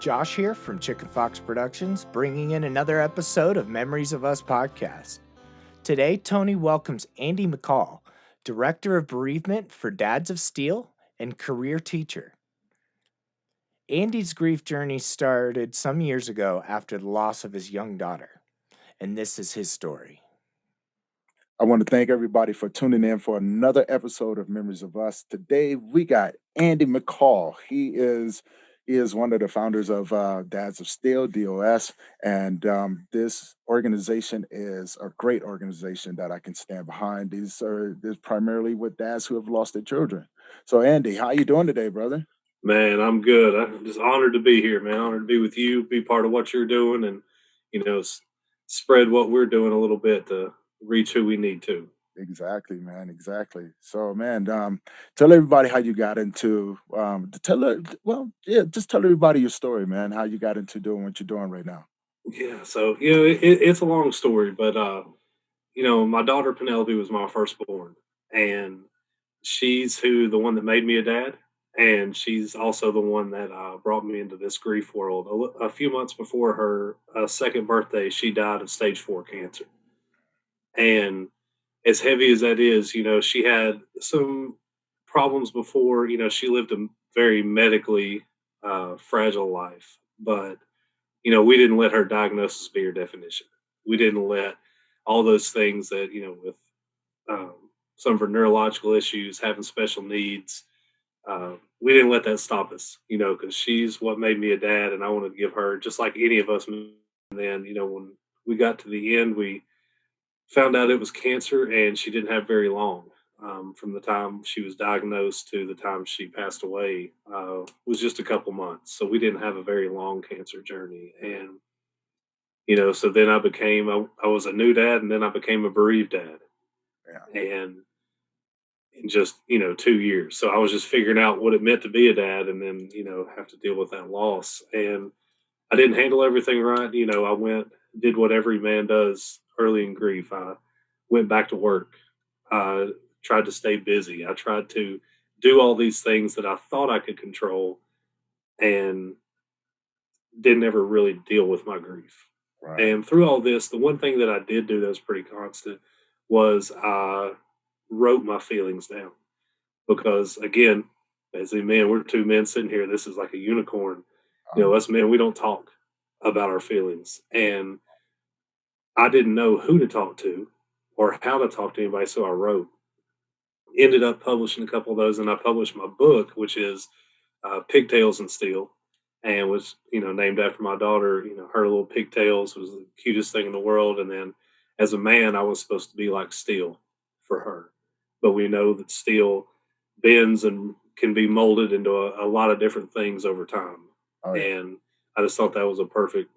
Josh here from Chicken Fox Productions, bringing in another episode of Memories of Us podcast. Today, Tony welcomes Andy McCall, Director of Bereavement for Dads of Steele and career teacher. Andy's grief journey started some years ago after the loss of his young daughter, and this is his story. I want to thank everybody for tuning in for another episode of Memories of Us. Today we got Andy McCall. He is one of the founders of Dads of Steele, DOS, and this organization is a great organization that I can stand behind. These are primarily with dads who have lost their children. So, Andy, how you doing today, brother? Man, I'm good. I'm just honored to be here, man. Honored to be with you, be part of what you're doing, and spread what we're doing a little bit to reach who we need to. Exactly, man. Exactly. So, man, tell everybody how you got into just tell everybody your story, man. How you got into doing what you're doing right now. Yeah, so it's a long story, but my daughter Penelope was my firstborn, and she's the one that made me a dad, and she's also the one that brought me into this grief world. A few months before her second birthday, she died of stage 4 cancer, and as heavy as that is, she had some problems before. She lived a very medically fragile life, but we didn't let her diagnosis be her definition. We didn't let all those things that with um, some of her neurological issues, having special needs. We didn't let that stop us, because she's what made me a dad, and I wanted to give her just like any of us. And then, when we got to the end, we found out it was cancer, and she didn't have very long. From the time she was diagnosed to the time she passed away was just a couple months. So we didn't have a very long cancer journey. And, so then I was a new dad, and then I became a bereaved dad. Yeah. And in just, 2 years. So I was just figuring out what it meant to be a dad, and then, have to deal with that loss. And I didn't handle everything right. Did what every man does early in grief. I went back to work. I tried to stay busy. I tried to do all these things that I thought I could control, and didn't ever really deal with my grief. Right. And through all this, the one thing that I did do that was pretty constant was I wrote my feelings down. Because again, as a man, we're two men sitting here. This is like a unicorn. Us men, we don't talk about our feelings. And I didn't know who to talk to or how to talk to anybody, so I wrote. Ended up publishing a couple of those, and I published my book, which is Pigtails and Steel, and was named after my daughter. Her little pigtails was the cutest thing in the world. And then, as a man, I was supposed to be like Steel for her, but we know that Steel bends and can be molded into a lot of different things over time. Oh, yeah. And I just thought that was a perfect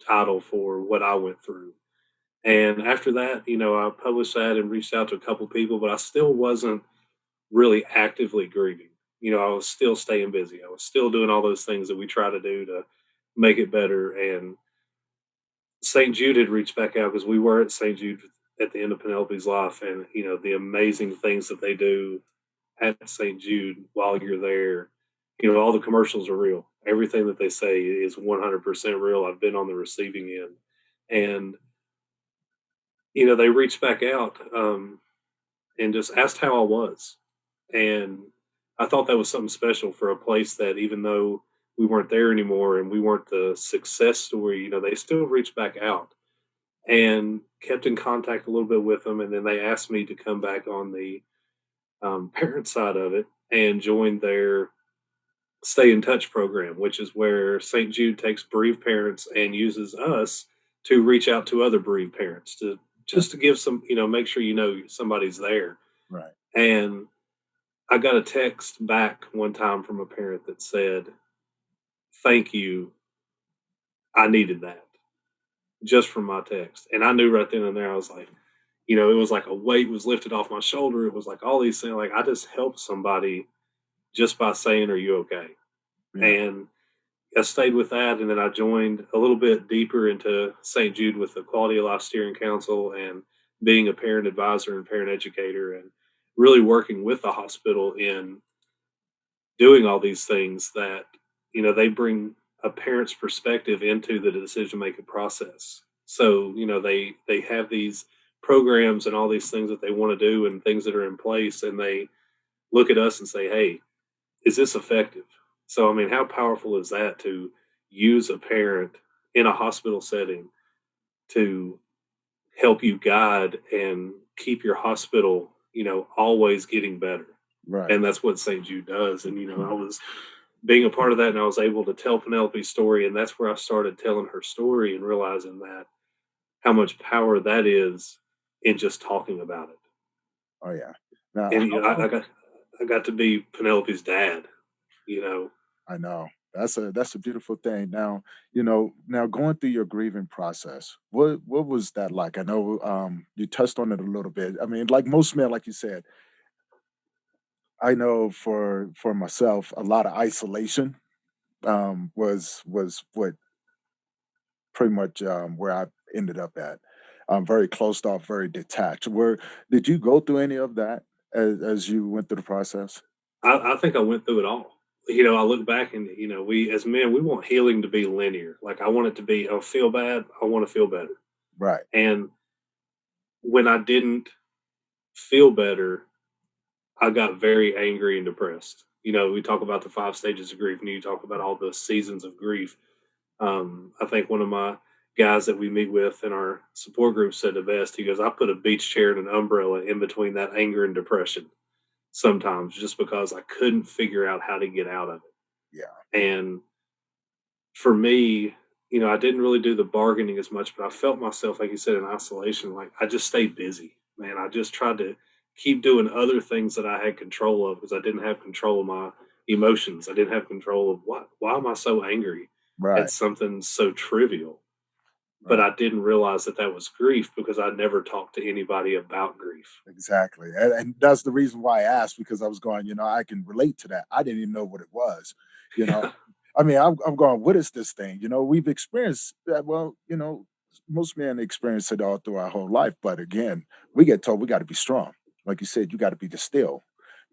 title for what I went through. And after that, I published that and reached out to a couple people, but I still wasn't really actively grieving. I was still staying busy. I was still doing all those things that we try to do to make it better. And St. Jude had reached back out, because we were at St. Jude at the end of Penelope's life, and the amazing things that they do at St. Jude while you're there. All the commercials are real. Everything that they say is 100% real. I've been on the receiving end. And they reached back out and just asked how I was. And I thought that was something special for a place that, even though we weren't there anymore and we weren't the success story, they still reached back out and kept in contact a little bit with them. And then they asked me to come back on the parent side of it and join their Stay in Touch program, which is where St. Jude takes bereaved parents and uses us to reach out to other bereaved parents to just to give some, make sure somebody's there. Right. And I got a text back one time from a parent that said, "Thank you. I needed that," just from my text. And I knew right then and there, I was like, it was like a weight was lifted off my shoulder. It was like all these things, like I just helped somebody just by saying, "Are you okay?" Yeah. And I stayed with that, and then I joined a little bit deeper into St. Jude with the Quality of Life Steering Council and being a parent advisor and parent educator, and really working with the hospital in doing all these things that they bring a parent's perspective into the decision making process. So, they have these programs and all these things that they want to do and things that are in place, and they look at us and say, "Hey, is this effective?" So, I mean, how powerful is that to use a parent in a hospital setting to help you guide and keep your hospital, always getting better? Right. And that's what St. Jude does. And, I was being a part of that, and I was able to tell Penelope's story. And that's where I started telling her story and realizing that how much power that is in just talking about it. Oh yeah. Now, And, how long? I got to be Penelope's dad, you know. I know. That's a beautiful thing. Now, now going through your grieving process, what was that like? I know you touched on it a little bit. I mean, like most men, like you said, I know for myself, a lot of isolation was what pretty much where I ended up at. Very closed off, very detached. Where did you go through any of that as you went through the process? I think I went through it all. I look back and, we as men, we want healing to be linear. Like, I want it to be, oh, feel bad, I want to feel better. Right. And when I didn't feel better, I got very angry and depressed. We talk about the 5 stages of grief, and you talk about all the seasons of grief. I think one of my guys that we meet with in our support group said the best. He goes, "I put a beach chair and an umbrella in between that anger and depression sometimes, just because I couldn't figure out how to get out of Yeah. it." And for me, I didn't really do the bargaining as much, but I felt myself, like you said, in isolation. Like, I just stayed busy, man. I just tried to keep doing other things that I had control of, because I didn't have control of my emotions. I didn't have control of why am I so angry at Right. something so trivial? But Right. I didn't realize that that was grief, because I never talked to anybody about grief. Exactly. And that's the reason why I asked because I was going, I can relate to that. I didn't even know what it was, you know. Yeah, I mean, I'm going, what is this thing? We've experienced that. Well, most men experience it all through our whole life. But again, we get told we got to be strong. Like you said, you got to be distilled.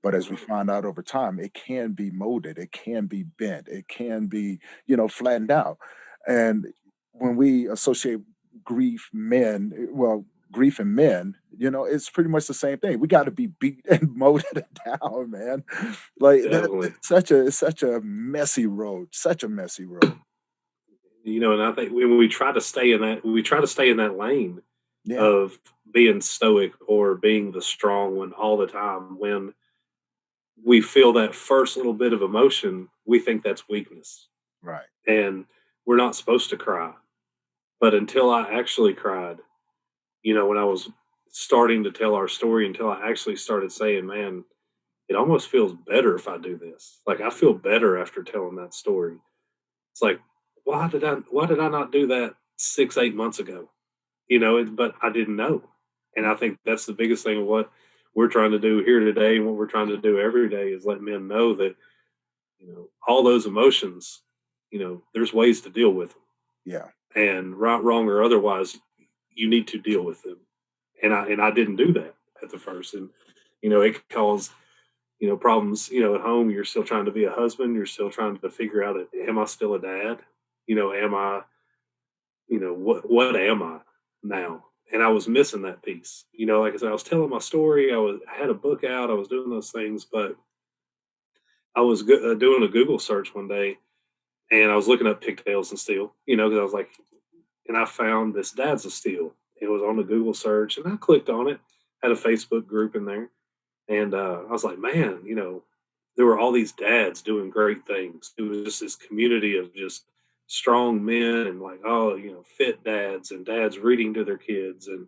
But as we find out over time, it can be molded, it can be bent, it can be, flattened out. And when we associate grief and men, it's pretty much the same thing. We got to be beat and molded down, man. Like that, definitely. it's such a messy road, such a messy road. And I think when we try to stay in that, we try to stay in that lane Yeah, of being stoic or being the strong one all the time. When we feel that first little bit of emotion, we think that's weakness, right. and we're not supposed to cry. But until I actually cried, when I was starting to tell our story, until I actually started saying, "Man, it almost feels better if I do this. Like, I feel better after telling that story." It's like, why did I not do that 6, 8 months ago? But I didn't know. And I think that's the biggest thing of what we're trying to do here today, and what we're trying to do every day, is let men know that, all those emotions, there's ways to deal with them. Yeah, And right, wrong, or otherwise, you need to deal with them. And I didn't do that at the first. And, it caused, problems, at home. You're still trying to be a husband. You're still trying to figure out, am I still a dad? Am I, what am I now? And I was missing that piece. Like I said, I was telling my story. I had a book out. I was doing those things, but I was doing a Google search one day, and I was looking up pigtails and steel. Because I was like, and I found this Dads of Steel. It was on the Google search, and I clicked on it. Had a Facebook group in there, and I was like, man, there were all these dads doing great things. It was just this community of just strong men, and, like, oh, fit dads, and dads reading to their kids. And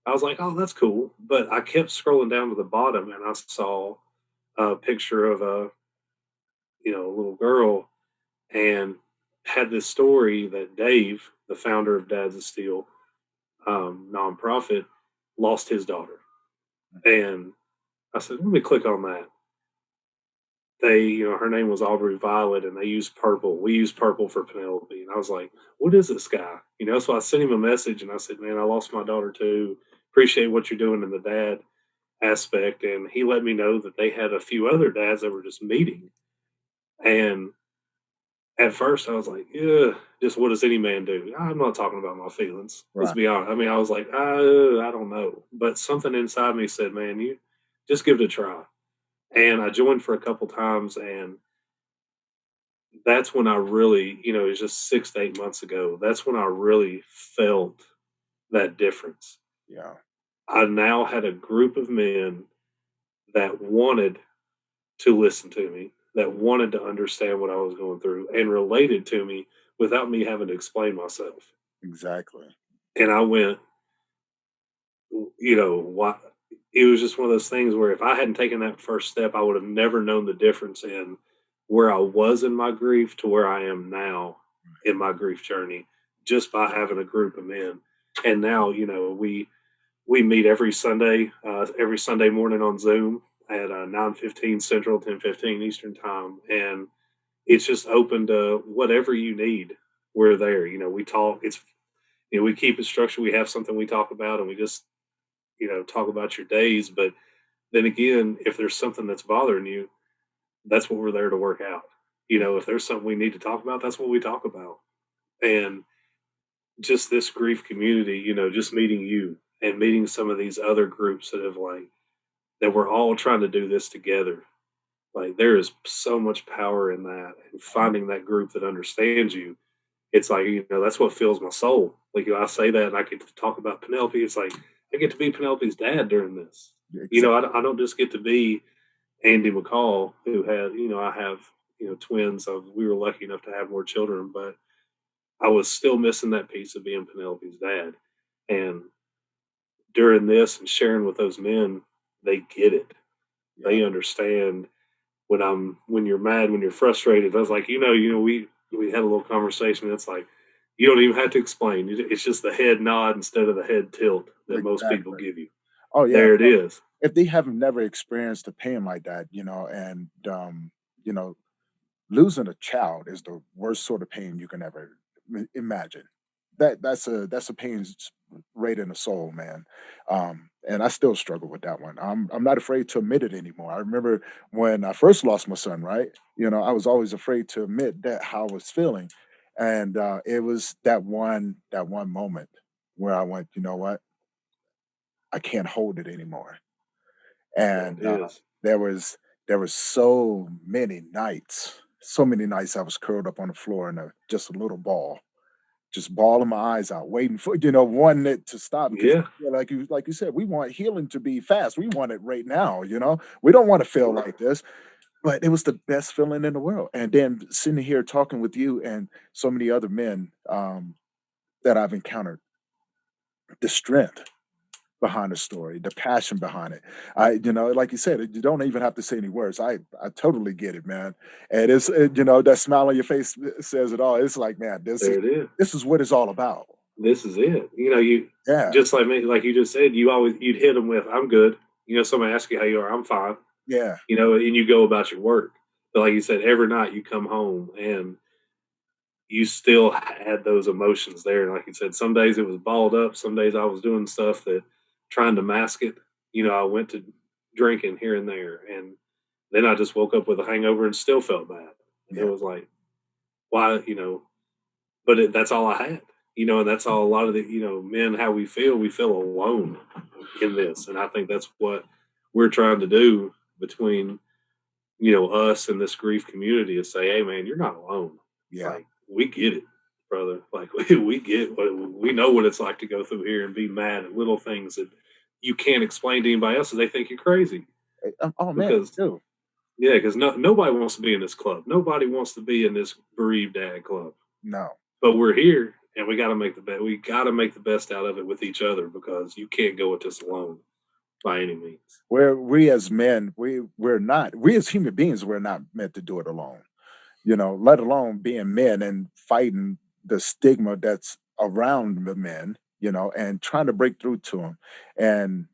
I was like, oh, that's cool. But I kept scrolling down to the bottom, and I saw a picture of a little girl, and had this story that Dave, the founder of Dads of Steel nonprofit, lost his daughter. And I said, let me click on that. Her name was Aubrey Violet, and they used purple. We used purple for Penelope. And I was like, what is this guy? So I sent him a message, and I said, man, I lost my daughter too. Appreciate what you're doing in the dad aspect. And he let me know that they had a few other dads that were just meeting. And at first I was like, yeah, just what does any man do? I'm not talking about my feelings. Let's Right. be honest. I mean, I was like, I don't know. But something inside me said, man, you just give it a try. And I joined for a couple times, and that's when I really, it was just 6 to 8 months ago. That's when I really felt that difference. Yeah. I now had a group of men that wanted to listen to me, that wanted to understand what I was going through and related to me without me having to explain myself. Exactly. And I went, what? It was just one of those things where if I hadn't taken that first step, I would have never known the difference in where I was in my grief to where I am now in my grief journey, just by having a group of men. And now, we meet every Sunday morning on Zoom at 9:15 Central, 10:15 Eastern time, and it's just open to whatever you need. We're there. We talk. We keep it structured. We have something we talk about, and we just talk about your days. But then again, if there's something that's bothering you, that's what we're there to work out. If there's something we need to talk about, that's what we talk about. And just this grief community, just meeting you and meeting some of these other groups that we're all trying to do this together. Like there is so much power in that, and finding that group that understands you. It's like, that's what fills my soul. Like I say that and I get to talk about Penelope. It's like I get to be Penelope's dad during this. Exactly. I don't just get to be Andy McCall, who had, I have, twins. We were lucky enough to have more children, but I was still missing that piece of being Penelope's dad. And during this and sharing with those men, they get it. Yeah. They understand when you're mad, when you're frustrated. I was like, we had a little conversation. It's like you don't even have to explain. It's just the head nod instead of the head tilt that most people Exactly. give you. Oh yeah. There it is. If they have never experienced a pain like that, and you know, losing a child is the worst sort of pain you can ever imagine. That's a pain right in the soul, man. And I still struggle with that one. I'm not afraid to admit it anymore. I remember when I first lost my son, right? I was always afraid to admit that how I was feeling, and it was that one moment where I went, you know what? I can't hold it anymore. That And is. there was so many nights I was curled up on the floor in just a little ball, just bawling my eyes out, waiting for wanting it to stop because Yeah. like you said, we want healing to be fast. We want it right now. We don't want to feel like this, but it was the best feeling in the world. And then sitting here talking with you and so many other men that I've encountered, the strength behind the story, the passion behind it. Like you said, you don't even have to say any words. I totally get it, man. And that smile on your face says it all. It's like, man, this is There it is. this is what it's all about. This is it. You Yeah, just like me, like you just said, you'd hit them with, "I'm good." Somebody asks you how you are, "I'm fine." yeah, And you go about your work. But like you said, every night you come home and you still had those emotions there. And like you said, some days it was balled up. Some days I was doing stuff that trying to mask it. I went to drinking here and there. And then I just woke up with a hangover and still felt bad. And it yeah, was like, why, but that's all I had, and that's all a lot of the, men, how we feel alone in this. And I think that's what we're trying to do between, us and this grief community is say, hey, man, you're not alone. yeah. Like, we get it, brother. Like, we get what we know what it's like to go through here and be mad at little things that you can't explain to anybody else, and they think you're crazy. Oh man, Because, too. yeah, because nobody wants to be in this club. Nobody wants to be in this bereaved dad club. No. But we're here, and we got to make the best. We got to make the best out of it with each other because you can't go with this alone by any means. We as men, we as human beings, we're not meant to do it alone. Let alone being men and fighting the stigma that's around the men, and trying to break through to them. And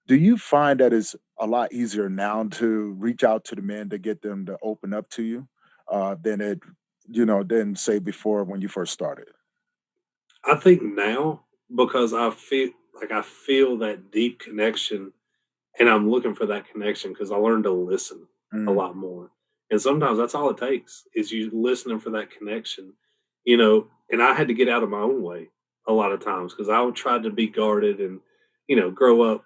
do you find that it's a lot easier now to reach out to the men to get them to open up to you than say before when you first started? I think now because I feel that deep connection, and I'm looking for that connection because I learned to listen a Mm, lot more. And sometimes that's all it takes is you listening for that connection, and I had to get out of my own way a lot of times because I would try to be guarded and, grow up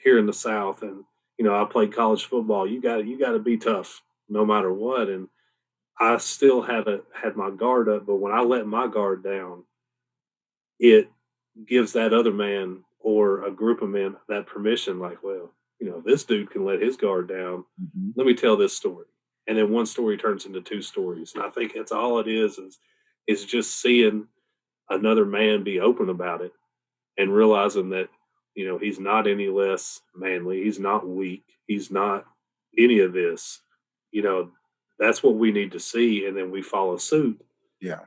here in the South and, I played college football. You gotta be tough no matter what. And I still had my guard up, but when I let my guard down, it gives that other man or a group of men that permission, like, well, this dude can let his guard down. Mhm. Let me tell this story. And then one story turns into two stories. And I think it's all it is just seeing another man be open about it and realizing that, he's not any less manly. He's not weak. He's not any of this. You know, that's what we need to see. And then we follow suit, Yeah.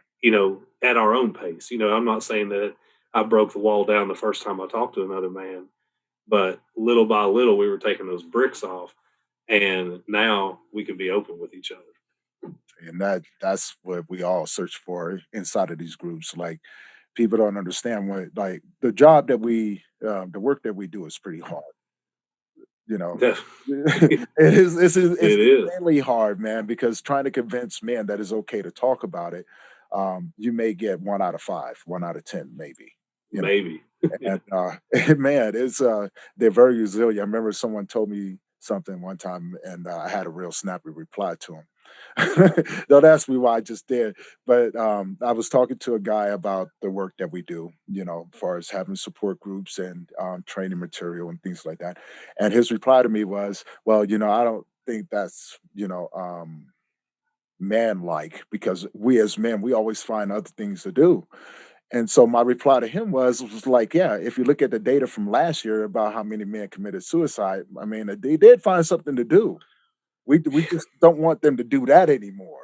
at our own pace. I'm not saying that I broke the wall down the first time I talked to another man, but little by little, we were taking those bricks off, and now we can be open with each other. And that's what we all search for inside of these groups. Like, people don't understand what, like, the job that the work that we do is pretty hard. You know, Def- it it it's is. insanely hard, man, because trying to convince men that it's okay to talk about it, you may get 1 out of 5, 1 out of 10, maybe, you know? Maybe. And, man, they're very resilient. I remember someone told me something one time, and, I had a real snappy reply to him. Don't ask me why I just did, but, I was talking to a guy about the work that we do, as far as having support groups and, training material and things like that, and his reply to me was, "Well, I don't think that's, man-like because we as men, we always find other things to do." And so my reply to him was like, "Yeah, if you look at the data from last year about how many men committed suicide, I mean, they did find something to do. We just don't want them to do that anymore."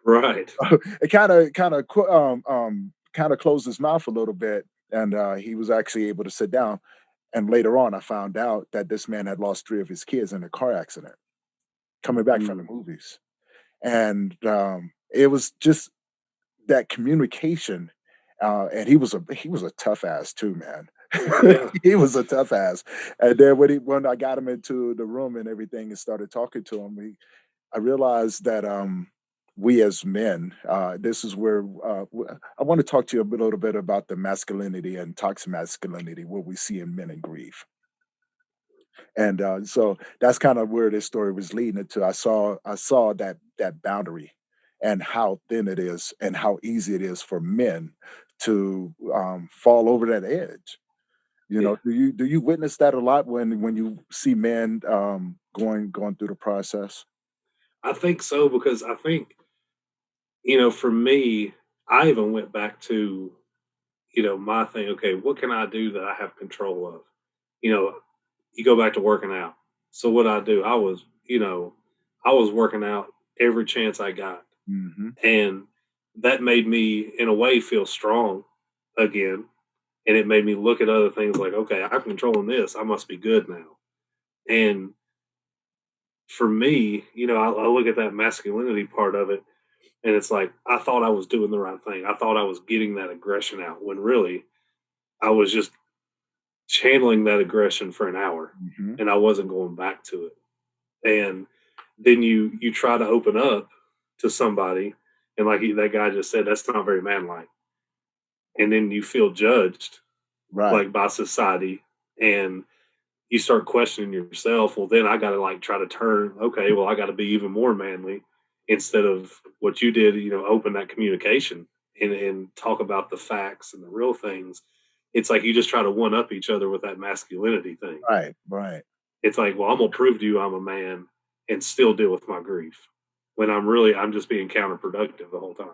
Right. It kinda closed his mouth a little bit, and, he was actually able to sit down, and later on, I found out that this man had lost 3 of his kids in a car accident coming back from the Mm. movies, and, it was just that communication, and he was a tough ass too, man. Yeah. He was a tough ass, and then when I got him into the room and everything and started talking to him, I realized that, we as men, this is where, I wanna talk to you a little bit about the masculinity and toxic masculinity, what we see in men in grief. And, so that's kind of where this story was leading it to. I saw that boundary and how thin it is and how easy it is for men to, fall over that edge. Yeah. Do you witness that a lot when you see men, going through the process? I think so because I think, for me, I even went back to, my thing. Okay, what can I do that I have control of? You know, you go back to working out. So what I do, I was working out every chance I got. Mhm. And that made me, in a way, feel strong again. And it made me look at other things like, okay, I'm controlling this. I must be good now. And for me, I look at that masculinity part of it, and it's like, I thought I was doing the right thing. I thought I was getting that aggression out when really I was just channeling that aggression for an hour Mhm. and I wasn't going back to it. And then you try to open up to somebody, and like that guy just said, that's not very manlike. And then you feel judged Right. like by society, and you start questioning yourself. Well, then I got to like try to turn. Okay, well, I got to be even more manly instead of what you did. Open that communication and talk about the facts and the real things. It's like you just try to one up each other with that masculinity thing. Right. Right. It's like, well, I'm gonna prove to you I'm a man and still deal with my grief. When I'm just being counterproductive the whole time.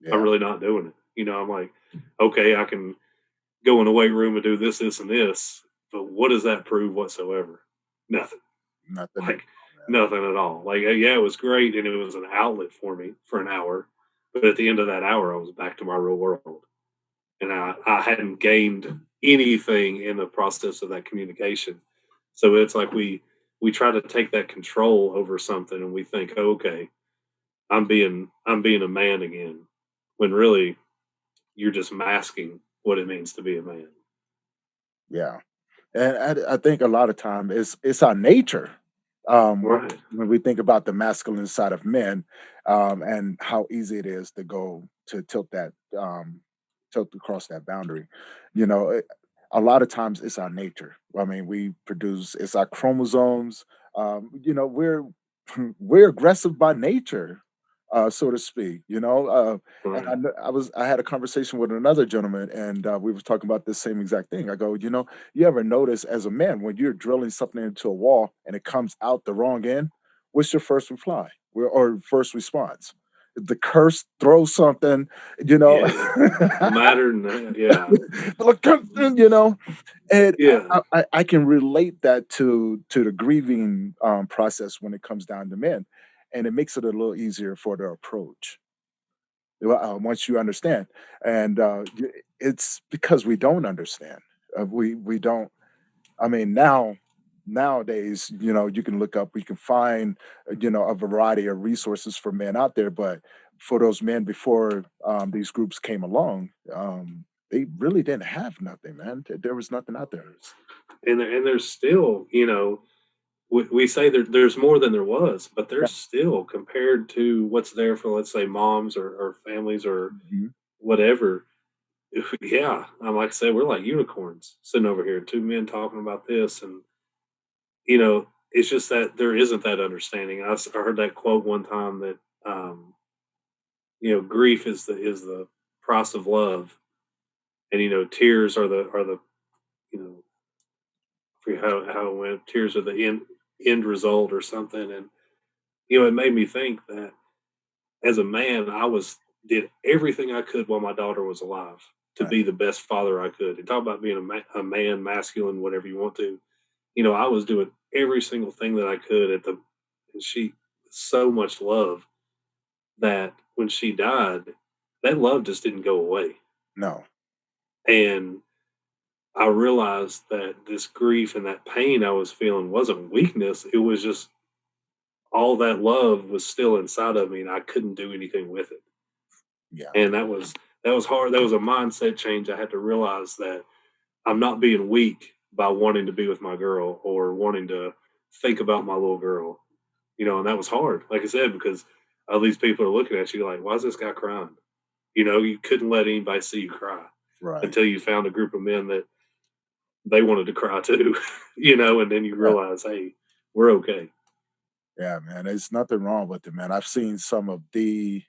I'm Yeah. really not doing it. I'm like, okay, I can go in the weight room and do this, this, and this, but what does that prove whatsoever? Nothing. Nothing at Like all, man. nothing at all. Like, yeah, it was great and it was an outlet for me for an hour, but at the end of that hour, I was back to my real world, and I hadn't gained anything in the process of that communication. So it's like we try to take that control over something, and we think, oh, okay, I'm being a man again, when really you're just masking what it means to be a man. Yeah. And I think a lot of time it's our nature. um, Right. when we think about the masculine side of men, and how easy it is to go to tilt across that boundary. You know, a lot of times it's our nature. I mean, it's our chromosomes. We're we're aggressive by nature, so to speak. And Right. I had a conversation with another gentleman, and we were talking about this same exact thing. I go, you ever notice as a man when you're drilling something into a wall and it comes out the wrong end, what's your first reply or first response? The curse, throw something, you know. Yeah. Matter and yeah. Look, and Yeah. I can relate that to the grieving process when it comes down to men, and it makes it a little easier for the approach once you understand. And it's because we don't understand. We don't. I mean, nowadays, you can look up, we can find, a variety of resources for men out there. But for those men before these groups came along, they really didn't have nothing, man. There was nothing out there. And there's still, we say there's more than there was, but Yeah. there's still compared to what's there for, let's say, moms or families or Mhm. whatever. Yeah, like I said, we're like unicorns sitting over here, two men talking about this, and it's just that there isn't that understanding. I heard that quote one time that grief is the price of love, and tears are the you know I forget how it went. Tears are the end result or something, and it made me think that as a man, I was did everything I could while my daughter was alive to Right. be the best father I could. And talk about being a man, masculine, whatever you want to. I was doing every single thing that I could and she so much love that when she died, that love just didn't go away. No. And I realized that this grief and that pain I was feeling wasn't weakness. It was just all that love was still inside of me and I couldn't do anything with it. Yeah. And that was hard. That was a mindset change. I had to realize that I'm not being weak by wanting to be with my girl or wanting to think about my little girl. And that was hard, like I said, because all these people are looking at you like, why is this guy crying? You couldn't let anybody see you cry Right. until you found a group of men that they wanted to cry too, and then you Yeah. realize, hey, we're okay. Yeah, man. There's nothing wrong with it, man. I've seen some of the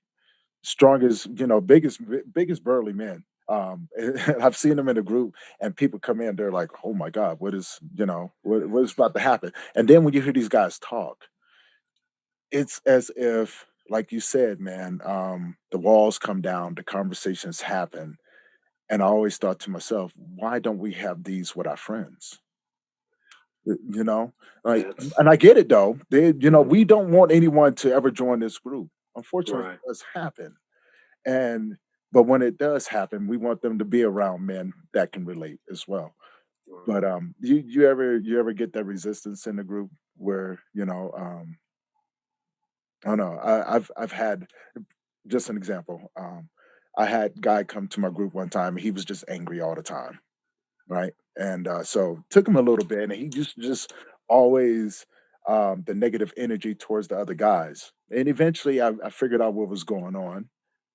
strongest, biggest burly men. I've seen them in a group, and people come in, they're like, "Oh my God, what is about to happen?" And then when you hear these guys talk, it's as if, like you said, man, the walls come down, the conversations happen, and I always thought to myself, why don't we have these with our friends? You know, like, That's and I get it though. mhm, We don't want anyone to ever join this group. Unfortunately, right. it does happen. And but when it does happen, we want them to be around men that can relate as well. Right. But you ever get that resistance in the group where, I don't know. I've had just an example. I had guy come to my group one time. He was just angry all the time, right? And so took him a little bit, and he just always the negative energy towards the other guys. And eventually, I figured out what was going on,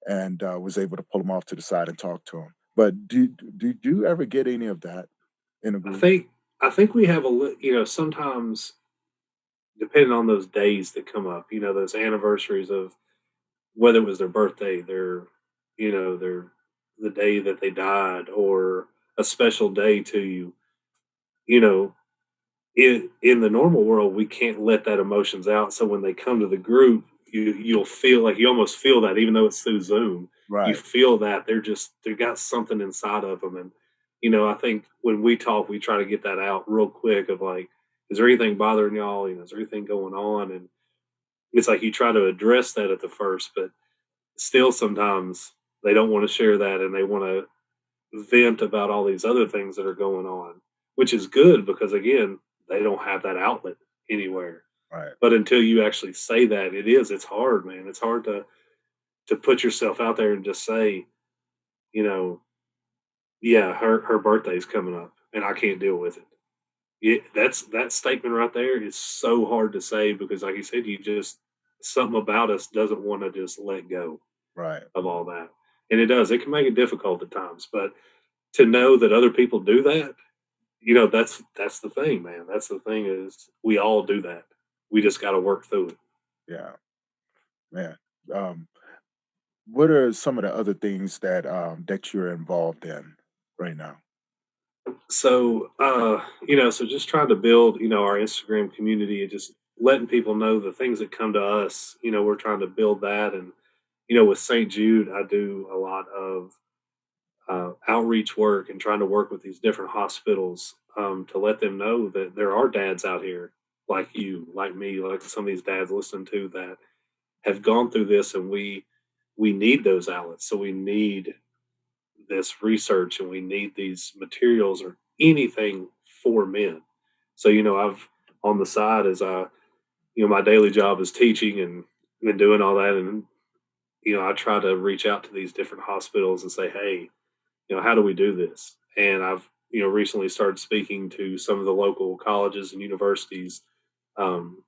and was able to pull him off to the side and talk to him. But do you ever get any of that in a I group? think I think we have sometimes depending on those days that come up, those anniversaries of whether it was their birthday, their the day that they died, or a special day to you. You know, in the normal world, we can't let that emotions out. So when they come to the group, you'll feel like you almost feel that, even though it's through Zoom, you Right. feel that they got something inside of them. And I think when we talk, we try to get that out real quick. Of like, is there anything bothering y'all? Is there anything going on? And it's like you try to address that at the first, but still sometimes they don't want to share that, and they want to vent about all these other things that are going on, which is good because again, they don't have that outlet anywhere. Right. But until you actually say that, it's hard, man. It's hard to put yourself out there and just say, you know, yeah, her birthday's coming up and I can't deal with it. that statement right there is so hard to say because, like you said, you just something about us doesn't want to just let go Right. of all that, and it does. It can make it difficult at times, but to know that other people do that, that's the thing, man. That's the thing is we all do that. We just got to work through it. Yeah, man. Um, what are some of the other things that that you're involved in right now? So, so just trying to build, our Instagram community and just letting people know the things that come to us. We're trying to build that, and with St. Jude, I do a lot of outreach work and trying to work with these different hospitals to let them know that there are dads out here like you, like me, like some of these dads listen to that have gone through this, and we need those outlets. So we need this research and we need these materials or anything for men. So, I've on the side as my daily job is teaching and doing all that. And, I try to reach out to these different hospitals and say, hey, how do we do this? And I've, recently started speaking to some of the local colleges and universities um,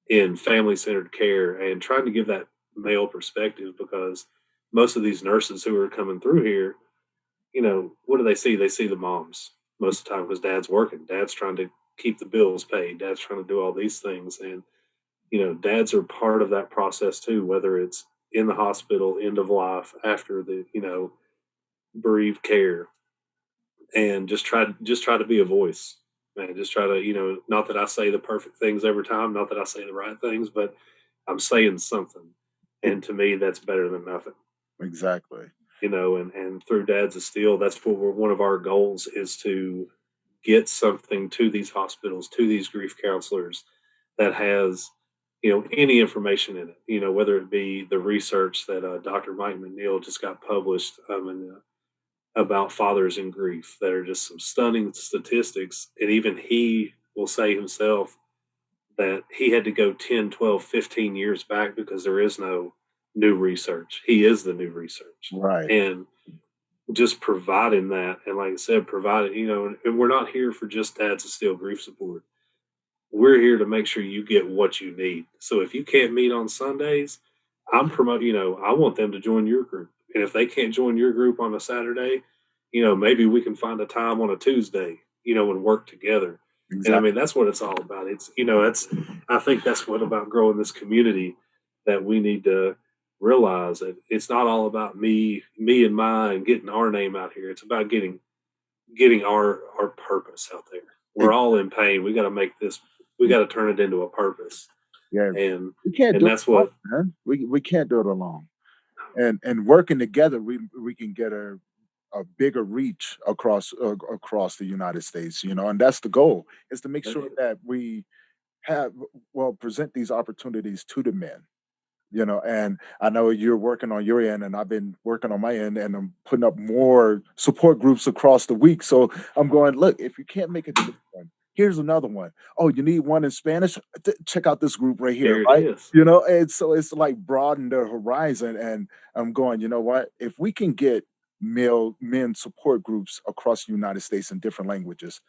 in family centered care and trying to give that male perspective because most of these nurses who are coming through here, what do they see? They see the moms most of the time because dad's working. Dad's trying to keep the bills paid. Dad's trying to do all these things. And, dads are part of that process too, whether it's in the hospital, end of life, after the, bereaved care. And just try to be a voice. Man, just try to, not that I say the perfect things every time, not that I say the right things, but I'm saying something. Ex- And to me, that's better than nothing. Exactly. And through Dads of Steel, that's what one of our goals is to get something to these hospitals, to these grief counselors that has, any information in it, whether it be the research that Dr. Mike McNeil just got published about fathers in grief that are just some stunning statistics. And even he will say himself that he had to go 10, 12, 15 years back because there is no new research. He is the new research. Right. And just providing that, and like I said, providing, and we're not here for just Dads to Steal grief support. We're here to make sure you get what you need. So if you can't meet on Sundays, I'm promoting, I want them to join your group. And if they can't join your group on a Saturday, maybe we can find a time on a Tuesday, and work together. And I Exactly. mean, that's what it's all about. I think that's what about growing this community that we need to realize that it's not all about me and mine getting our name out here. It's about getting our purpose out there. We're all in pain. We got to make this. We got to turn it into a purpose, Yeah. and We can't and do it that's alone, what. man. We can't do it alone. And working together, we can get a bigger reach across the United States, and that's the goal, is to make sure that we have present these opportunities to the men. And I know you're working on your end, and I've been working on my end, and I'm putting up more support groups across the week. So I'm going, look, if you can't make it to this one, here's another one. Oh, you need one in Spanish? Check out this group right here, There it right? is. And so it's like broaden the horizon. And I'm going, you know what? If we can get men support groups across the United States in different languages,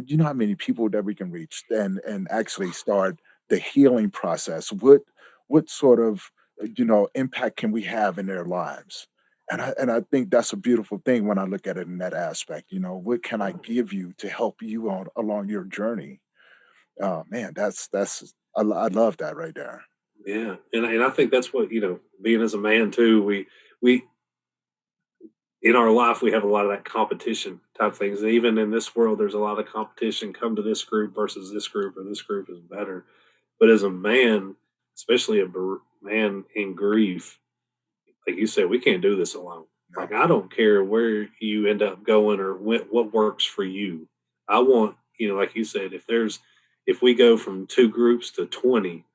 you know how many people that we can reach and actually start the healing process. What sort of impact can we have in their lives? And I think that's a beautiful thing when I look at it in that aspect. What can I give you to help you on along your journey? Oh man, that's I love that right there. Yeah, and I think that's what being as a man too. We in our life we have a lot of that competition type things. And even in this world, there's a lot of competition. Come to this group versus this group, or this group is better. But as a man, especially man in grief, like you said, we can't do this alone. No, Like I don't care where you end up going or what works for you. I want, like you said, if we go from two groups to 20,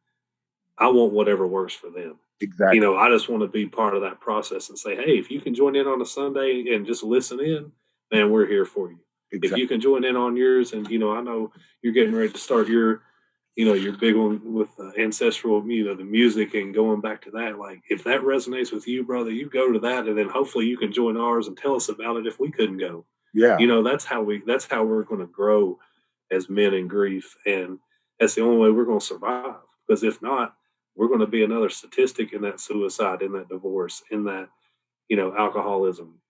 I want whatever works for them. exactly, I just want to be part of that process and say, hey, if you can join in on a Sunday and just listen in, man, we're here for you. If exactly. you can join in on yours, and I know you're getting ready to start your big one with ancestral, the music and going back to that. Like, if that resonates with you, brother, you go to that, and then hopefully you can join ours and tell us about it if we couldn't go. Yeah, That's how we're going to grow as men in grief. And that's the only way we're going to survive. Because if not, we're going to be another statistic in that suicide, in that divorce, in that, alcoholism,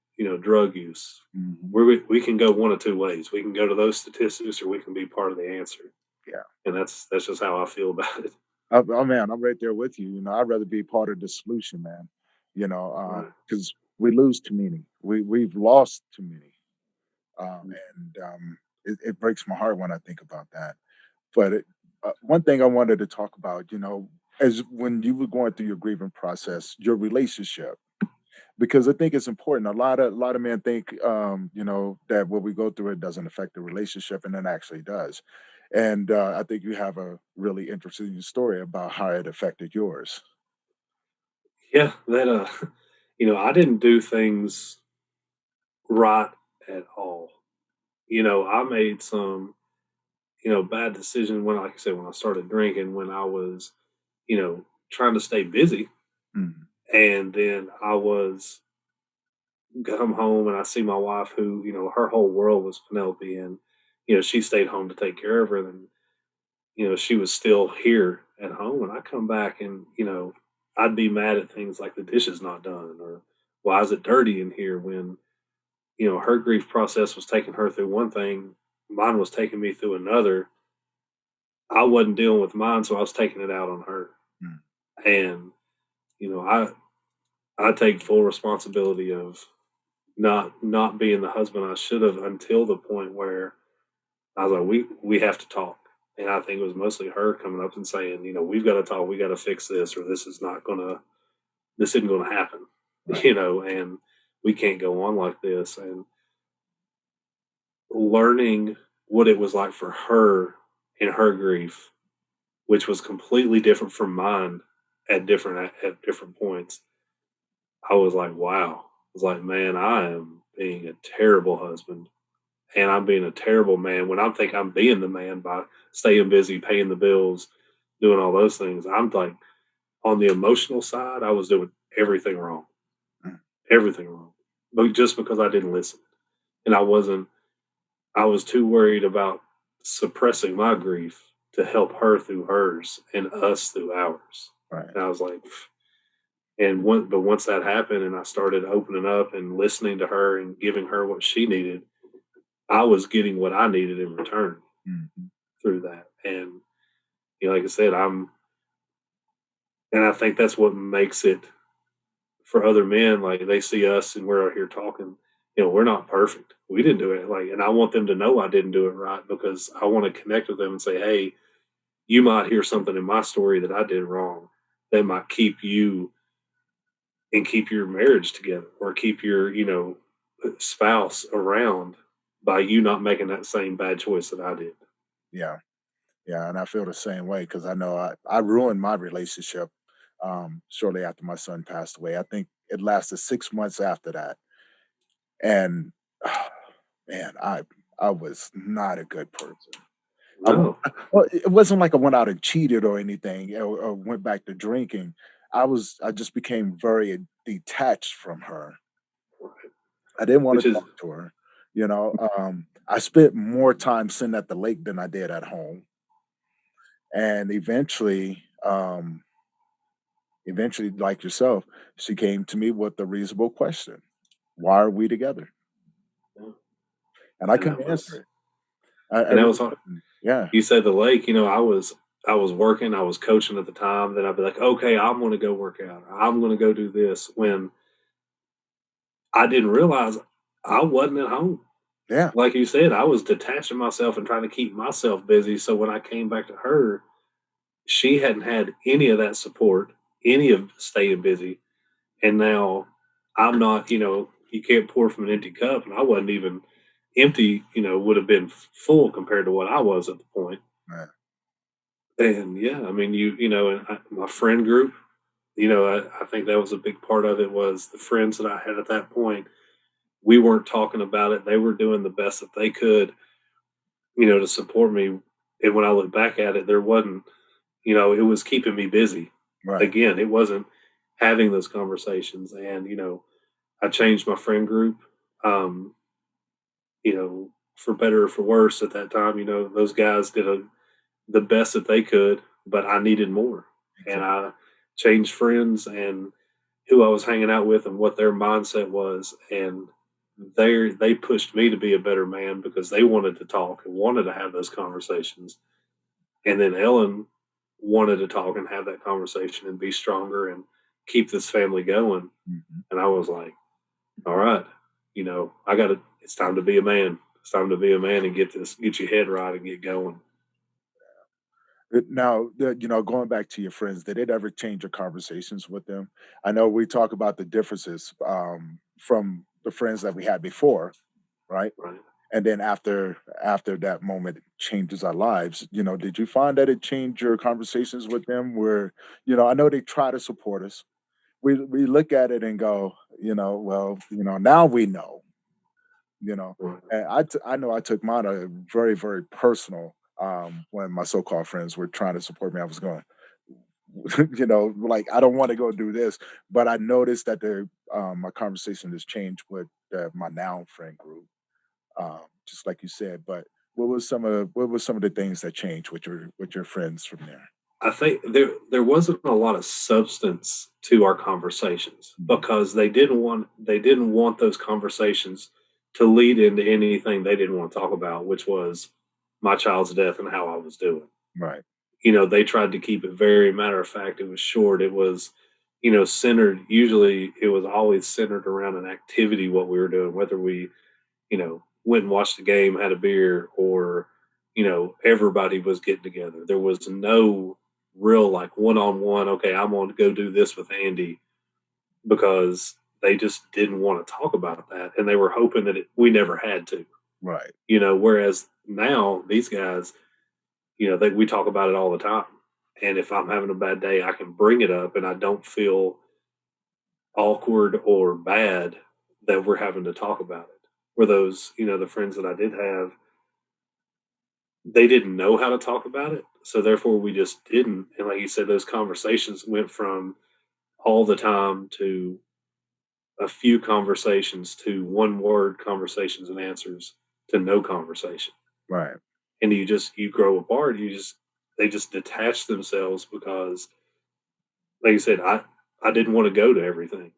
drug use. Mhm. We can go one of two ways. We can go to those statistics, or we can be part of the answer. Yeah. And that's just how I feel about it. Oh, man, I'm right there with you. I'd rather be part of the solution, man. Right. Because we lose too many. We've lost too many, Mm. and it breaks my heart when I think about that. But one thing I wanted to talk about, as when you were going through your grieving process, your relationship, because I think it's important. A lot of men think, that what we go through it doesn't affect the relationship, and it actually does. And I think you have a really interesting story about how it affected yours. Yeah, that I didn't do things right at all. I made some, bad decisions when, like I said, when I started drinking, when I was, trying to stay busy. Mhm. And then I was come home and I see my wife who, her whole world was Penelope, and, she stayed home to take care of her. And, she was still here at home. And I come back and, I'd be mad at things like the dishes not done, or why is it dirty in here, when, her grief process was taking her through one thing, mine was taking me through another. I wasn't dealing with mine, so I was taking it out on her. Mm. And, you know, I I take full responsibility of not being the husband I should have, until the point where I was like, we have to talk. And I think it was mostly her coming up and saying, we've got to talk, we got to fix this, or this isn't gonna happen, Right. and we can't go on like this. And learning what it was like for her in her grief, which was completely different from mine at different points. I was like, wow. I was like, man, I am being a terrible husband, and I'm being a terrible man when I think I'm being the man by staying busy, paying the bills, doing all those things. I'm like, on the emotional side, I was doing Mm. everything wrong, but just because I didn't listen, and I was too worried about suppressing my grief to help her through hers and us through ours. Right. And I was like, "Pff." But once that happened, and I started opening up and listening to her and giving her what she needed, I was getting what I needed in return Mhm. through that. And like I said, and I think that's what makes it for other men. Like, they see us and we're out here talking. We're not perfect. We didn't do it. Like, and I want them to know I didn't do it right, because I want to connect with them and say, hey, you might hear something in my story that I did wrong that might keep you and keep your marriage together, or keep your, spouse around, by you not making that same bad choice that I did. Yeah. Yeah. And I feel the same way because I know I ruined my relationship shortly after my son passed away. I think it lasted 6 months after that. And man, I was not a good person. I w No. well, it wasn't like I went out and cheated or anything, or went back to drinking. I just became very detached from her. Right. I didn't wanna Which is talk to her, I spent more time sitting at the lake than I did at home, and eventually, like yourself, she came to me with a reasonable question. "Why are we together?" Yeah. And I and that couldn't answer was it. I and that really was hard. couldn't. Yeah. You said the lake. I was working, I was coaching at the time. Then I'd be like, okay, I'm going to go work out. I'm going to go do this, when I didn't realize I wasn't at home. Yeah. Like you said, I was detaching myself and trying to keep myself busy. So when I came back to her, she hadn't had any of that support, any of staying busy. And now I'm not, you can't pour from an empty cup. And I wasn't even empty, would have been full compared to what I was at the point. Right. And yeah, I mean, and my friend group, I think that was a big part of it, was the friends that I had at that point. We weren't talking about it. They were doing the best that they could, to support me. And when I look back at it, there wasn't, it was keeping me busy. Right. Again, it wasn't having those conversations. And, I changed my friend group, um, for better or for worse at that time, those guys did the best that they could, but I needed more. And Exactly. I changed friends and who I was hanging out with and what their mindset was. And they pushed me to be a better man because they wanted to talk and wanted to have those conversations. And then Ellen wanted to talk and have that conversation and be stronger and keep this family going. Mhm. And I was like, all right, I got to, it's time to be a man. It's time to be a man and get your head right and get going. Now, going back to your friends, did it ever change your conversations with them? I know we talk about the differences from the friends that we had before, right? Right. And then after that moment it changes our lives, did you find that it changed your conversations with them? Where I know they try to support us. We look at it and go, well, now we know, you know. Right. And I know I took mine very, very personal when my so-called friends were trying to support me. I was going, like I don't want to go do this, but I noticed that the my conversation has changed with my now friend group, just like you said. But what was some of the things that changed with your friends from there? I think there wasn't a lot of substance to our conversations Mhm. because they didn't want those conversations to lead into anything they didn't want to talk about, which was my child's death and how I was doing. Right, They tried to keep it very matter of fact. It was short. It was, centered. Usually, it was always centered around an activity what we were doing, whether we went and watched the game, had a beer, or everybody was getting together. There was no real like one on one. Okay, I'm going to go do this with Andy because they just didn't want to talk about that, and they were hoping that we never had to. right, Whereas now these guys, we talk about it all the time. And if I'm having a bad day, I can bring it up, and I don't feel awkward or bad that we're having to talk about it. Where those, the friends that I did have, they didn't know how to talk about it. So therefore we just didn't. And like you said, those conversations went from all the time to a few conversations to one word conversations and answers to no conversation. right, And you grow apart. They just detach themselves because like you said, I didn't want to go to everything.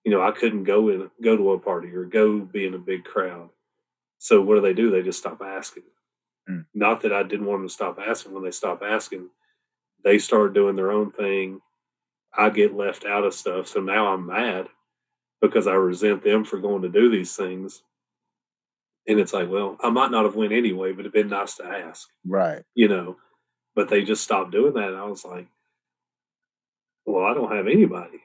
I couldn't go to a party or go be in a big crowd. So what do? They just stop asking. mm, Not that I didn't want them to stop asking. When they stop asking, they start doing their own thing. I get left out of stuff. So now I'm mad because I resent them for going to do these things. And it's like, well, I might not have went anyway, but it'd been nice to ask, right, you know. But they just stopped doing that. And I was like, well, I don't have anybody.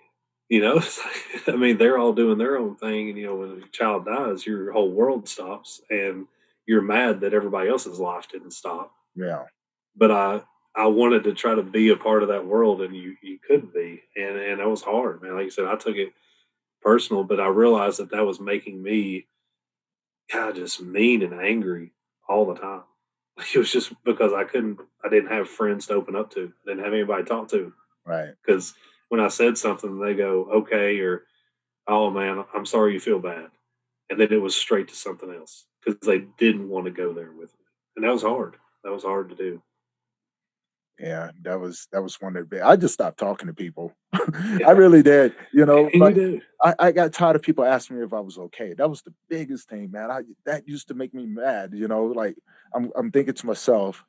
It's like, I mean, they're all doing their own thing. And, when a child dies, your whole world stops and you're mad that everybody else's life didn't stop. yeah, But I wanted to try to be a part of that world, and you couldn't be, and that was hard, man. Like you said, I took it personal, but I realized that was making me kind of just mean and angry all the time. Like, it was just because I didn't have friends to open up to, I didn't have anybody to talk to. right. Because when I said something, they go okay, or oh man, I'm sorry you feel bad, and then it was straight to something else because they didn't want to go there with me, and that was hard. That was hard to do. Yeah, that was one of the I just stopped talking to people. I Yeah, really did, and you like, do. I got tired of people asking me if I was okay. That was the biggest thing, man. That used to make me mad, like, I'm thinking to myself,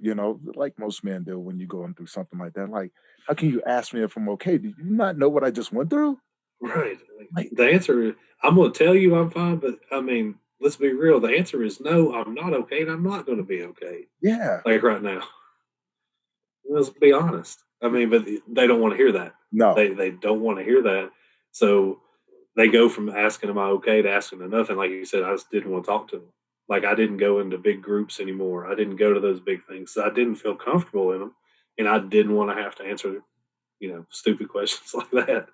like most men do when you're going through something like that, like, "How can you ask me if I'm okay? Do you not know what I just went through?" Right. Like, Like, the answer is, I'm gonna tell you I'm fine, but I mean, let's be real. The answer is no, I'm not okay, and I'm not gonna be okay. yeah. Like right now. Let's be honest. I mean, but they don't want to hear that. No. They don't want to hear that. So they go from asking, "Am I okay?" to asking to nothing. Like you said, I just didn't want to talk to them. Like I didn't go into big groups anymore. I didn't go to those big things. I didn't feel comfortable in them, and I didn't want to have to answer, stupid questions like that.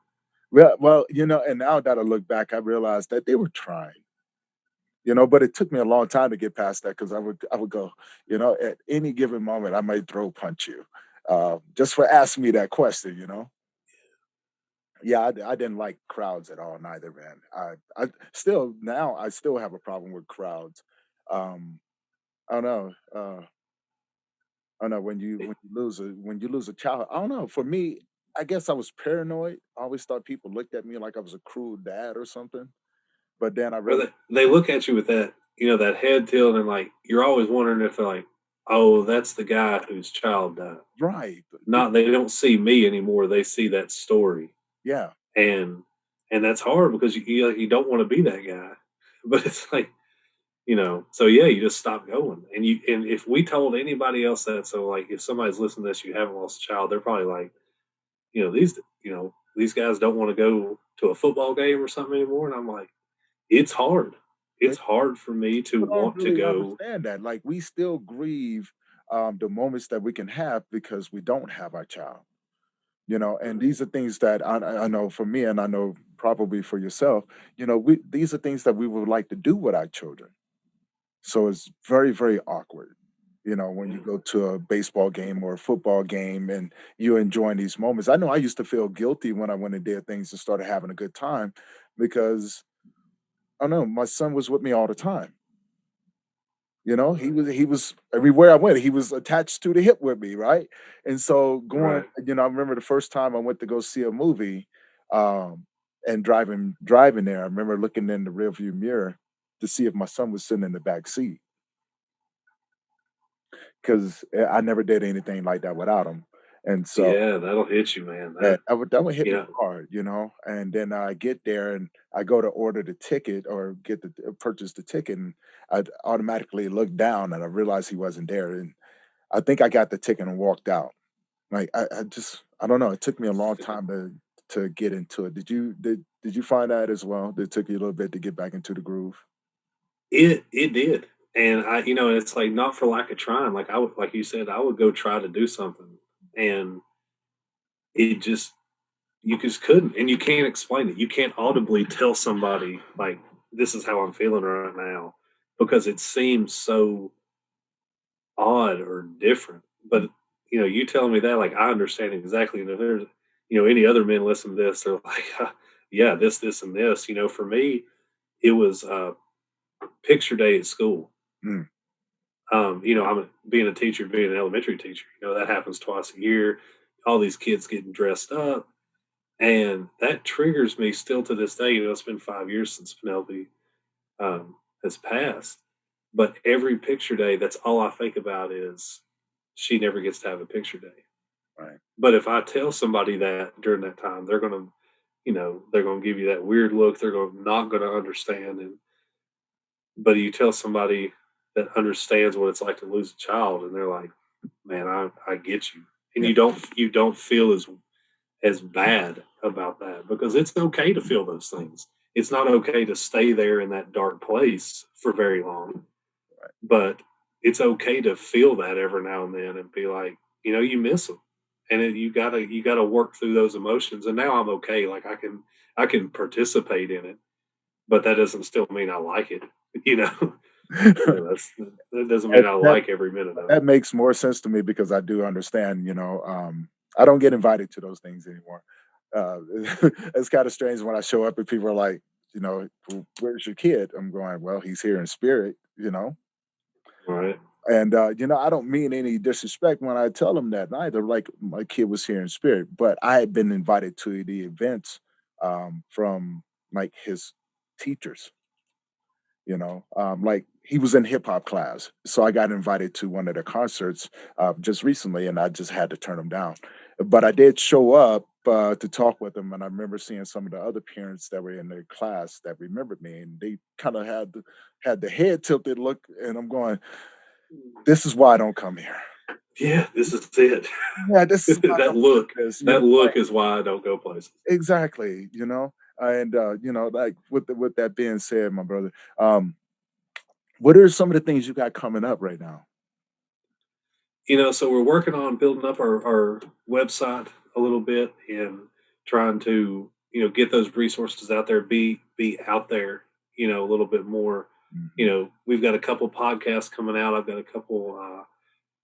Well, and now that I look back, I realized that they were trying. But it took me a long time to get past that because I would go, at any given moment, I might throw punch you, just for asking me that question. Yeah, I didn't like crowds at all, neither, man. I still now I still have a problem with crowds. I don't know. I don't know when you lose a child. I don't know. For me, I guess I was paranoid. I always thought people looked at me like I was a cruel dad or something. But then I Or realized, they look at you with that, that head tilt, and like you're always wondering if they're like, oh, that's the guy whose child died. right? Not they don't see me anymore. They see that story, Yeah, and that's hard because you don't want to be that guy, but it's like so yeah, you just stop going, and if we told anybody else that, so like if somebody's listening to this, you haven't lost a child, they're probably like, these guys don't want to go to a football game or something anymore, and I'm like, it's hard. It's hard for me to people don't want to really go. understand that. Like we still grieve the moments that we can have because we don't have our child. And these are things that I know for me, and I know probably for yourself. These are things that we would like to do with our children. So it's very, very awkward. When you Yeah. go to a baseball game or a football game and you're enjoying these moments. I know I used to feel guilty when I went and did things and started having a good time because I don't know, my son was with me all the time. Right. He was everywhere I went. He was attached to the hip with me, right? And so Right. I remember the first time I went to go see a movie, um, and driving there. I remember looking in the rearview mirror to see if my son was sitting in the back seat because I never did anything like that without him. And so Yeah, that'll hit you, man. that would hit You me know, hard. And then I get there and I go to order the ticket or purchase the ticket, and I automatically look down and I realize he wasn't there, and I think I got the ticket and walked out. Like I don't know. It took me a long time to get into it. Did you find that as well? It took you a little bit to get back into the groove. it did, and it's like not for lack of trying. Like I would, like you said, I would go try to do something, and it just you just couldn't, and you can't explain it. You can't audibly tell somebody like this is how I'm feeling right now because it seems so odd or different. But you telling me that, like I understand exactly. And if there's any other men listen to this, they're like, yeah, this, and this. For me, it was picture day at school. Mm, I'm being a teacher, being an elementary teacher. That happens twice a year. All these kids getting dressed up, and that triggers me still to this day. It's been 5 years since Penelope has passed, but every picture day, that's all I think about is she never gets to have a picture day. right. But if I tell somebody that during that time, they're gonna give you that weird look. They're not gonna understand. And but you tell somebody that understands what it's like to lose a child, and they're like, "Man, I get you," and Yeah. you don't feel as bad about that because it's okay to feel those things. It's not okay to stay there in that dark place for very long, but it's okay to feel that every now and then and be like, you miss them, and you gotta work through those emotions. And now I'm okay. Like I can participate in it, but that doesn't still mean I like it. You know, that doesn't mean that, I that like every minute of it. that makes more sense to me because I do understand. I don't get invited to those things anymore. Uh, it's kind of strange when I show up and people are like, Where's your kid?" I'm going, "Well, he's here in spirit." Right? And I don't mean any disrespect when I tell them that neither. Like my kid was here in spirit, but I had been invited to the events from like his teachers. Like he was in hip hop class, so I got invited to one of the concerts just recently, and I just had to turn him down. But I did show up to talk with him, and I remember seeing some of the other parents that were in the class that remembered me, and they kind of had the head tilted look, and I'm going, "This is why I don't come here." Yeah, this is it. Yeah, this is why I that don't look, do this. that look is why I don't go places. Exactly. And like with that being said, my brother, what are some of the things you got coming up right now? So we're working on building up our website a little bit and trying to, get those resources out there, be out there, a little bit more. Mhm. We've got a couple podcasts coming out. I've got a couple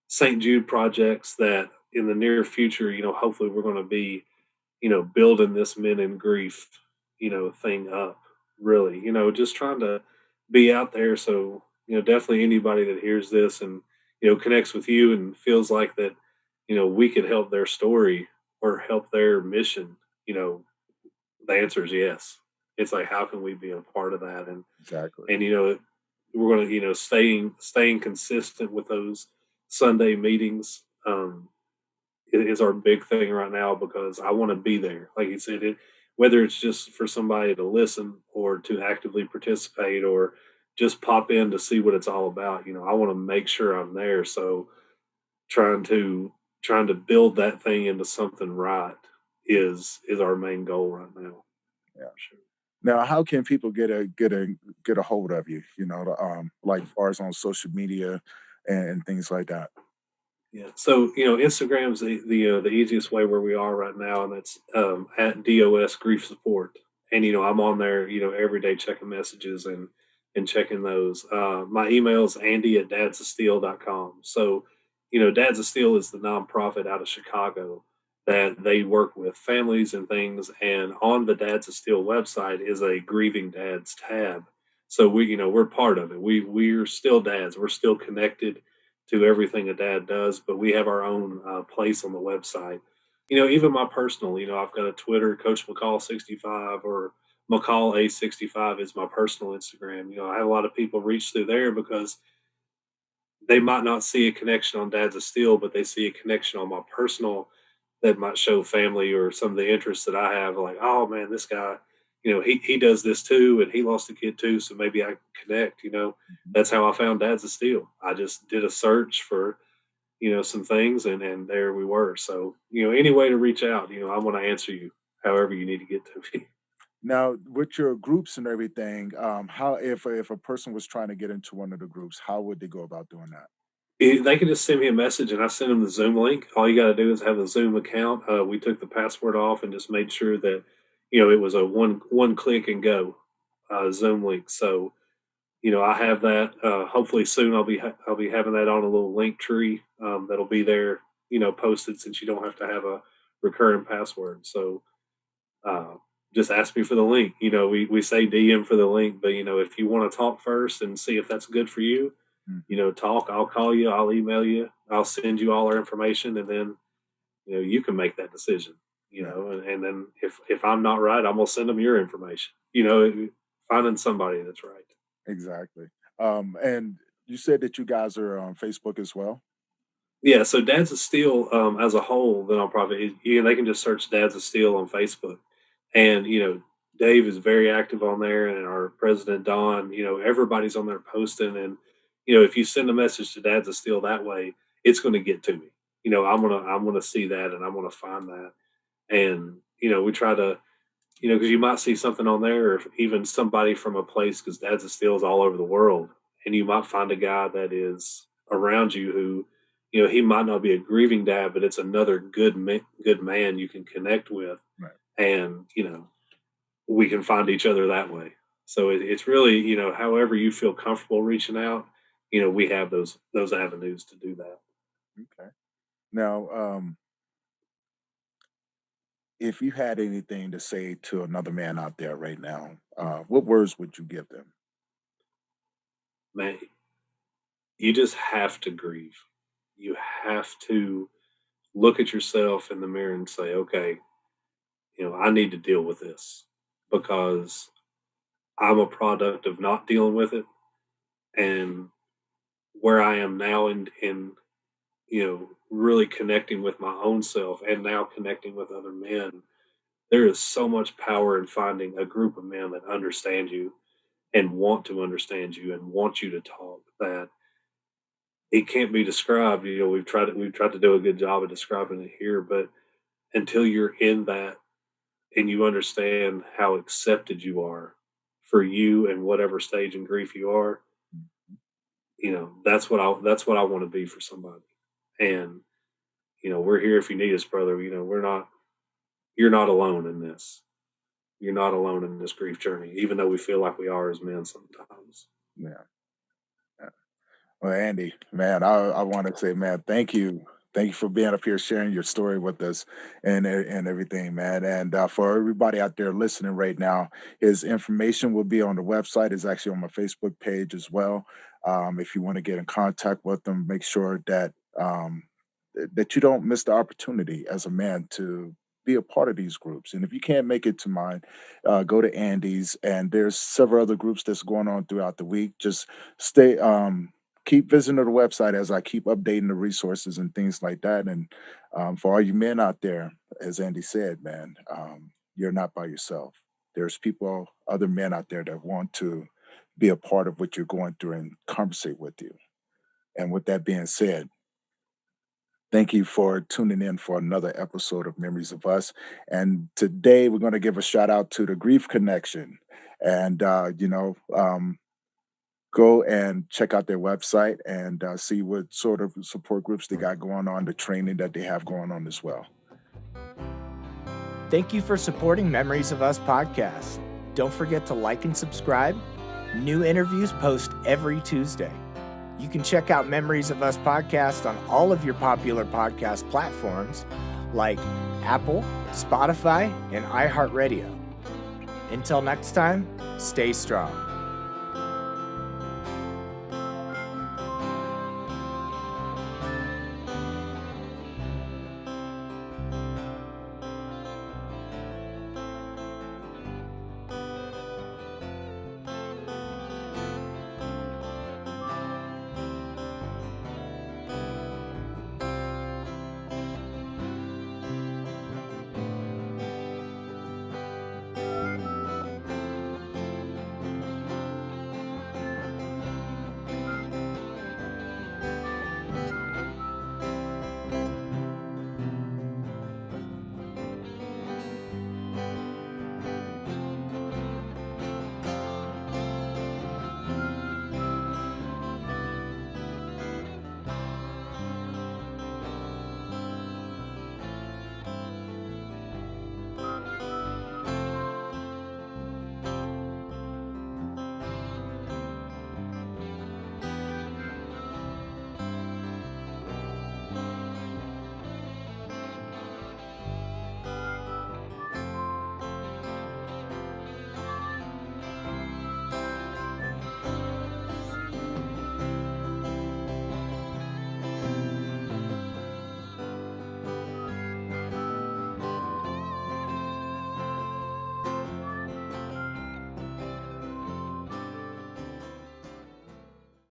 St. Jude projects that in the near future, hopefully we're going to be, building this men in grief, thing up really, just trying to be out there so definitely anybody that hears this and connects with you and feels like that, we could help their story or help their mission. You know, the answer is yes. It's like how can we be a part of that? Exactly. And we're going to staying consistent with those Sunday meetings. Is our big thing right now because I want to be there. Like you said, whether it's just for somebody to listen or to actively participate or just pop in to see what it's all about. I want to make sure I'm there. So trying to trying to build that thing into something right is our main goal right now. Yeah. Sure. Now, how can people get a hold of you? Like far as on social media and things like that. Yeah. So Instagram's the easiest way where we are right now, and that's at DOS Grief Support. And I'm on there every day checking messages and checking those. My email is andy@dadsofsteel.com. So Dads of Steel is the nonprofit out of Chicago that they work with families and things. And on the Dads of Steel website is a grieving dads tab. So we're part of it. We're still dads. We're still connected to everything a dad does, but we have our own place on the website. Even my personal, I've got a Twitter, Coach McCall 65 or McCall A65 is my personal Instagram. I have a lot of people reach through there because they might not see a connection on Dads of Steel, but they see a connection on my personal that might show family or some of the interests that I have. Like, oh man, this guy, he does this too, and he lost a kid too, so maybe I can connect. Mhm. That's how I found Dads of Steel. I just did a search for some things, and there we were. So any way to reach out, I want to answer you however you need to get to me. Now, with your groups and everything, how if a person was trying to get into one of the groups, how would they go about doing that? They can just send me a message and I send them the Zoom link. All you got to do is have a Zoom account. We took the password off and just made sure that it was a one click and go Zoom link. So I have that. Hopefully soon I'll be having that on a little link tree that'll be there posted since you don't have to have a recurring password. So uh, just ask me for the link. We say DM for the link, but if you want to talk first and see if that's good for you, Mhm. talk. I'll call you. I'll email you. I'll send you all our information, and then you can make that decision. Yeah, And then if I'm not right, I'm gonna send them your information. Finding somebody that's right. exactly. And you said that you guys are on Facebook as well. Yeah. So Dads of Steel, as a whole, then I'll probably they can just search Dads of Steel on Facebook, and Dave is very active on there, and our president Don. Everybody's on there posting, and if you send a message to Dads of Steel that way, it's going to get to me. I'm gonna see that, and I'm gonna find that, and we try to because you might see something on there, or if even somebody from a place, because Dads of Steel is all over the world, and you might find a guy that is around you who, he might not be a grieving dad, but it's another good man you can connect with, Right. and we can find each other that way. So it's really however you feel comfortable reaching out, we have those avenues to do that. Okay. Now, if you had anything to say to another man out there right now, what words would you give them? Man, you just have to grieve. You have to look at yourself in the mirror and say, okay, I need to deal with this because I'm a product of not dealing with it. And where I am now really connecting with my own self and now connecting with other men, there is so much power in finding a group of men that understand you and want to understand you and want you to talk that it can't be described. We've tried to do a good job of describing it here, but until you're in that and you understand how accepted you are for you and whatever stage in grief you are, that's what I want to be for somebody. And we're here if you need us, brother. We're not you're not alone in this. You're not alone in this grief journey, even though we feel like we are as men sometimes. Yeah. Yeah. Well, Andy, man, I want to say, man, thank you. Thank you for being up here sharing your story with us and everything, man. And for everybody out there listening right now, his information will be on the website. It's actually on my Facebook page as well. If you want to get in contact with them, make sure that you don't miss the opportunity as a man to be a part of these groups. And if you can't make it to mine, go to Andy's. And there's several other groups that's going on throughout the week. Just stay, keep visiting the website as I keep updating the resources and things like that. And for all you men out there, as Andy said, man, you're not by yourself. There's people, other men out there that want to be a part of what you're going through and conversate with you. And with that being said, thank you for tuning in for another episode of Memories of Us. And today we're going to give a shout out to the Grief Connection. And, go and check out their website and see what sort of support groups they got going on, the training that they have going on as well. Thank you for supporting Memories of Us podcast. Don't forget to like and subscribe. New interviews post every Tuesday. You can check out Memories of Us podcast on all of your popular podcast platforms like Apple, Spotify, and iHeartRadio. Until next time, stay strong.